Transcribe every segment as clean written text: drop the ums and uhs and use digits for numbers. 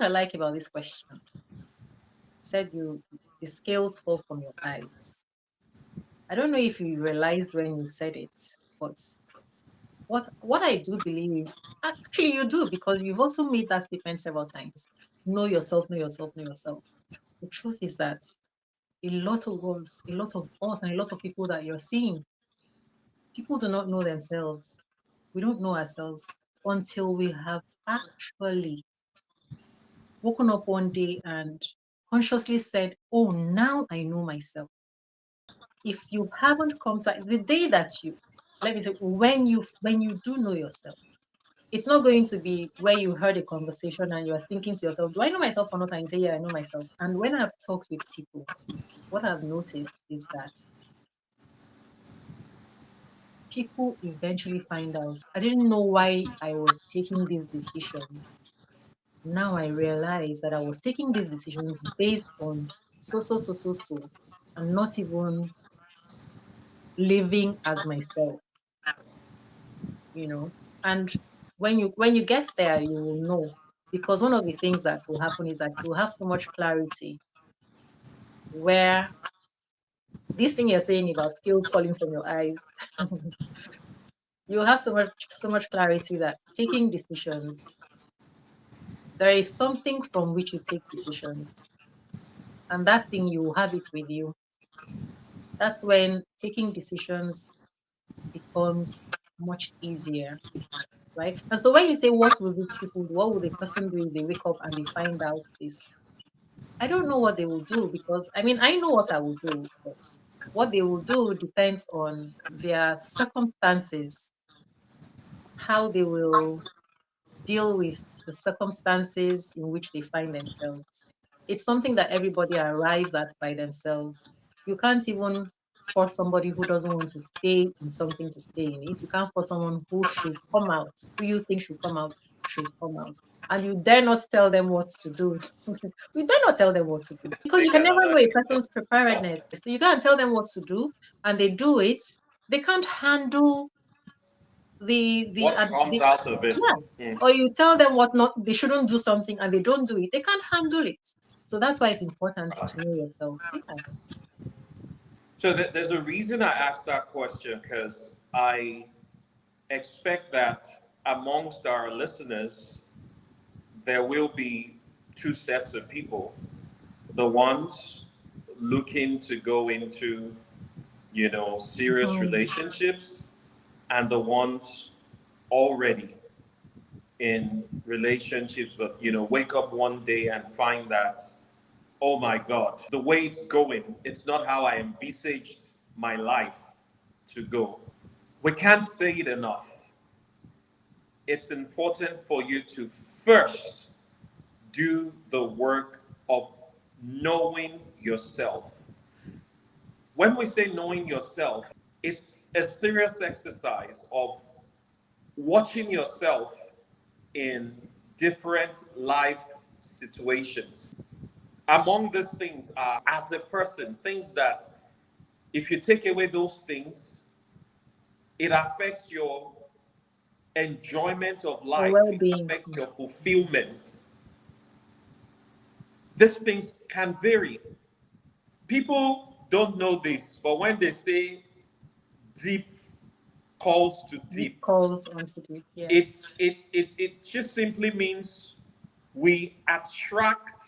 I like about this question, said the scales fall from your eyes. I don't know if you realized when you said it, but what I do believe, actually you do, because you've also made that statement several times. Know yourself, know yourself, know yourself. The truth is that a lot of us, and a lot of people that you're seeing, people do not know themselves. We don't know ourselves until we have actually woken up one day and consciously said, "Oh, now I know myself." If you haven't come to the day that you, let me say, when you do know yourself, it's not going to be where you heard a conversation and you're thinking to yourself, "Do I know myself or not?" And you say, "Yeah, I know myself." And when I've talked with people, what I've noticed is that people eventually find out, "I didn't know why I was taking these decisions. Now I realize that I was taking these decisions based on so, so, so, so, so, and not even living as myself, you know." And when you get there, you will know. Because one of the things that will happen is that you'll have so much clarity where this thing you're saying about skills falling from your eyes, you'll have so much clarity that taking decisions, there is something from which you take decisions, and that thing you will have it with you. That's when taking decisions becomes much easier, right? And so when you say, what will these people do? What will the person do if they wake up and they find out this? I don't know what they will do, because I mean, I know what I will do, but what they will do depends on their circumstances, how they will deal with the circumstances in which they find themselves. It's something that everybody arrives at by themselves. You can't even force somebody who doesn't want to stay in something to stay in it. You can't force someone who should come out, who you think should come out. And you dare not tell them what to do. You dare not tell them what to do, because you Take can never another know a input. person's preparedness. So you can't tell them what to do and they do it. They can't handle What comes the out of it? yeah. Mm. Or you tell them what not they shouldn't do something and they don't do it, they can't handle it. So that's why it's important to know yourself. Yeah. So there's a reason I asked that question, because I expect that amongst our listeners, there will be two sets of people: the ones looking to go into, serious Mhm. relationships, and the ones already in relationships, but wake up one day and find that, oh my God, the way it's going, it's not how I envisaged my life to go. We can't say it enough. It's important for you to first do the work of knowing yourself. When we say knowing yourself, it's a serious exercise of watching yourself in different life situations. Among these things are, as a person, things that if you take away those things, it affects your enjoyment of Your life, it well-being. affects your fulfillment. These things can vary. People don't know this, but when they say deep calls to Deep deep, calls onto it. it Yes. it it, it just simply means we attract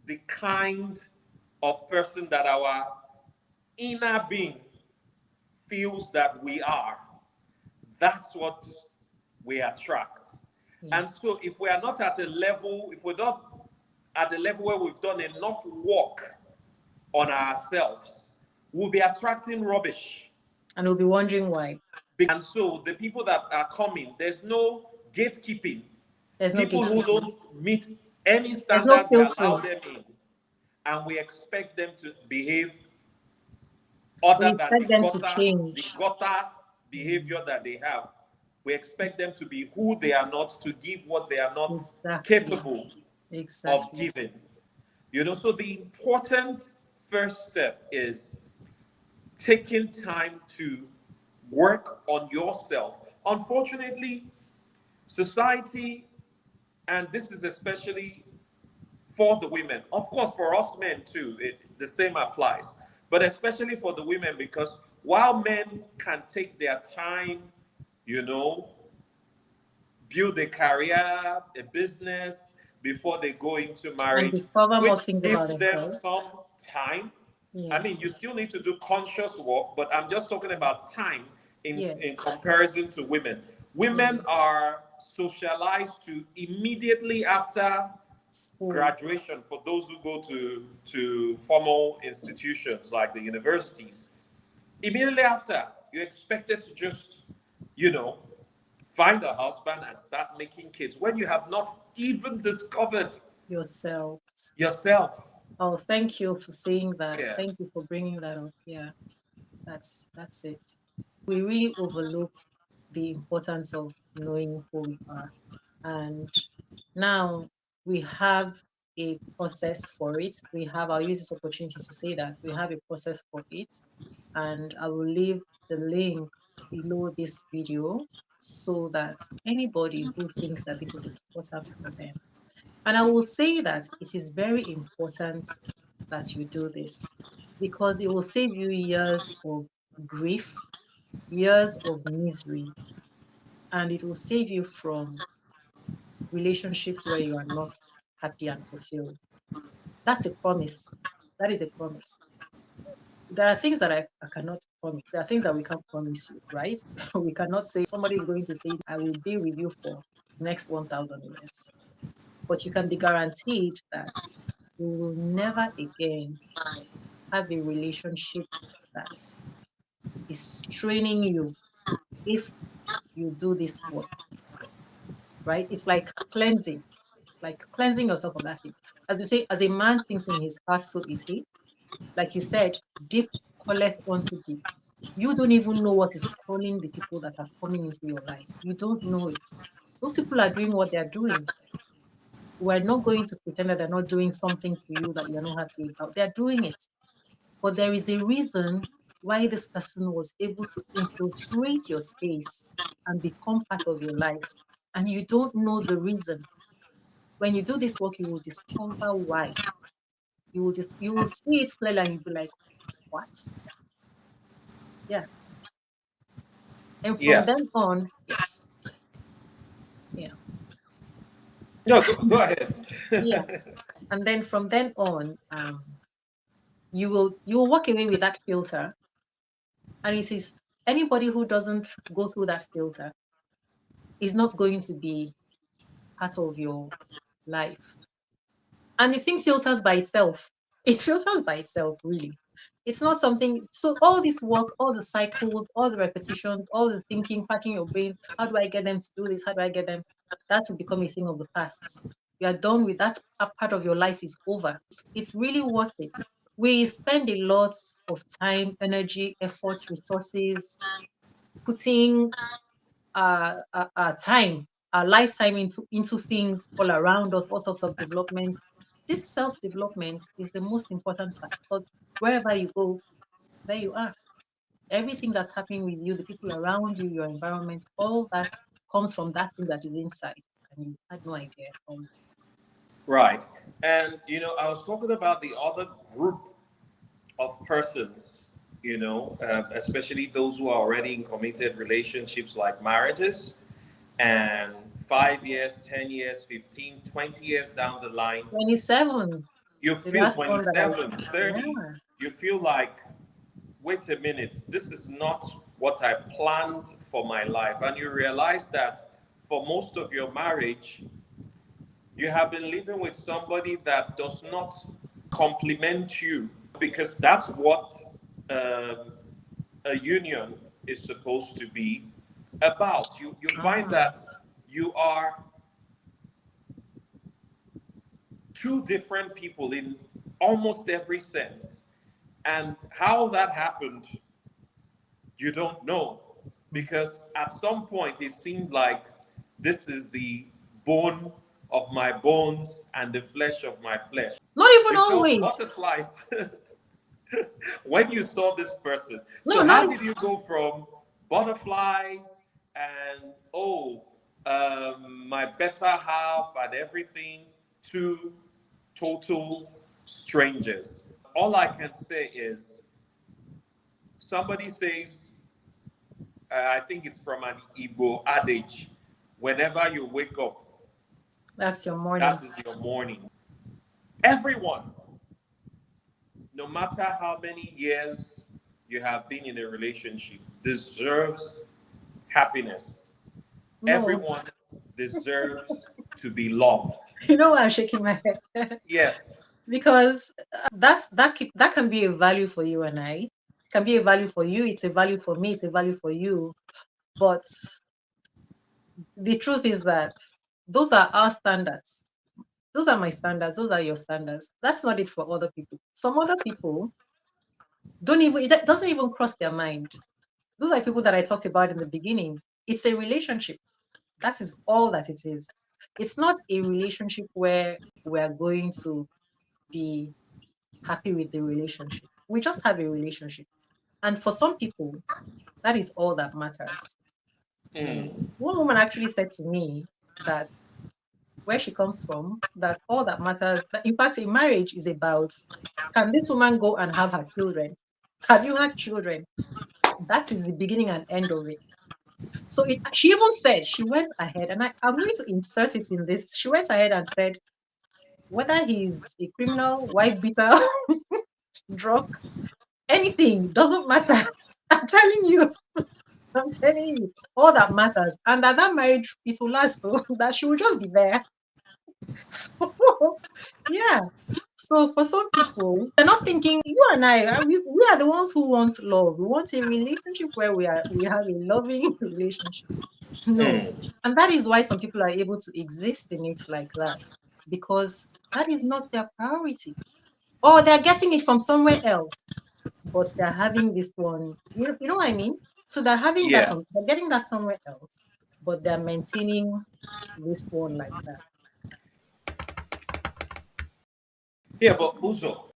the kind of person that our inner being feels that we are. That's what we attract. Yeah. And so if we are not at a level, if we're not at a level where we've done enough work on ourselves, we'll be attracting rubbish. And we'll be wondering why. And so the people that are coming, there's no gatekeeping. There's no People who gatekeeping. don't meet any There's no standards, we allow filtering. them in. And we expect them to behave We other than expect them to the change. gutter Mm. behavior that they have. We expect them to be who they are not, to give what they are not Exactly. capable of Exactly. giving. So the important first step is taking time to work on yourself. Unfortunately, society And this is especially for the women. Of course, for us men too, the same applies. But especially for the women, because while men can take their time, you know, build a career, a business before they go into And marriage, discover more which things about gives them themselves. some time. I mean, Yes. you still need to do conscious work, but I'm just talking about time in Yes. comparison to women. Women Mm. are socialized to immediately after School. graduation, for those who go to formal institutions like the universities. Immediately after, you're expected to just, you know, find a husband and start making kids when you have not even discovered Yourself. yourself. Oh, thank you for saying that. Yeah. Thank you for bringing that up. Yeah, that's it. We really overlook the importance of knowing who we are. And now we have a process for it. I'll use this opportunity to say that we have a process for it. And I will leave the link below this video so that anybody who thinks that this is important for them. And I will say that it is very important that you do this because it will save you years of grief, years of misery, and it will save you from relationships where you are not happy and fulfilled. That's a promise. That is a promise. There are things that I cannot promise. There are things that we can't promise you, right? We cannot say somebody is going to say, I will be with you for the next 1,000 years. But you can be guaranteed that you will never again have a relationship that is straining you if you do this work, right? It's like cleansing, like cleansing yourself of that thing. As you say, as a man thinks in his heart, so is he. Like you said, deep calleth unto deep. You don't even know what is calling the people that are coming into your life. You don't know it. Those people are doing what they are doing. We're not going to pretend that they're not doing something to you that you're not happy about. They're doing it. But there is a reason why this person was able to infiltrate your space and become part of your life. And you don't know the reason. When you do this work, you will discover why. You will see it clearly and you'll be like, what? Yeah. And from Yes. then on, yes. Yeah. No, go ahead. Yeah. And then from then on, you will walk away with that filter. And it is anybody who doesn't go through that filter is not going to be part of your life. And the thing filters by itself. It filters by itself, really. It's not something. So all this work, all the cycles, all the repetitions, all the thinking, packing your brain. How do I get them to do this? How do I get them? That will become a thing of the past. You are done with that. A part of your life is over. It's really worth it. We spend a lot of time, energy, effort, resources putting time, our lifetime into things all around us, all sorts of development. This self-development is the most important part. So wherever you go, there you are. Everything that's happening with you, the people around you, your environment, all that comes from that thing that is inside. And you had no idea about it. Right. And, I was talking about the other group of persons, especially those who are already in committed relationships like marriages, and 5 years, 10 years, 15, 20 years down the line, 27, you the feel last one that I, 27, 30, yeah. you feel like, wait a minute, this is not what I planned for my life. And you realize that for most of your marriage, you have been living with somebody that does not complement you, because that's what um, a union is supposed to be about. You find Ah, that you are two different people in almost every sense. And how that happened, you don't know. Because at some point it seemed like this is the bone of my bones and the flesh of my flesh. not even You felt always. butterflies when you saw this person. No, So not how did you go from butterflies and, oh, my better half and everything, to total strangers. All I can say is somebody says, I think it's from an Igbo adage, whenever you wake up, That's your morning. that is your morning. Everyone, no matter how many years you have been in a relationship, deserves happiness. No, Everyone deserves to be loved. you know why I'm shaking my head? Yes. Because that can be a value for you and I. It can be a value for you. It's a value for me. It's a value for you. But the truth is that those are our standards. Those are my standards. Those are your standards. That's not it for other people. Some other people don't even, it doesn't even cross their mind. Those are people that I talked about in the beginning. It's a relationship. That is all that it is. It's not a relationship where we're going to be happy with the relationship. We just have a relationship. And for some people, that is all that matters. Mm. One woman actually said to me that where she comes from, that all that matters, that in fact, a marriage is about, can this woman go and have her children? Have you had children? That is the beginning and end of it. So she even said, she went ahead, and I'm going to insert it in this. She went ahead and said, whether he's a criminal, wife beater, drug, anything, doesn't matter. I'm telling you, I'm telling you, all that matters. And that marriage, it will last, though, that she will just be there. So, yeah. So for some people, they're not thinking, you and I, we are the ones who want love. We want a relationship where we have a loving relationship. No. Mm. And that is why some people are able to exist in it like that. Because that is not their priority. Or they're getting it from somewhere else, but they're having this one. You know what I mean? So they're having that Yeah. from, they're getting that somewhere else, but they're maintaining this one like that. Yeah, but Uzo,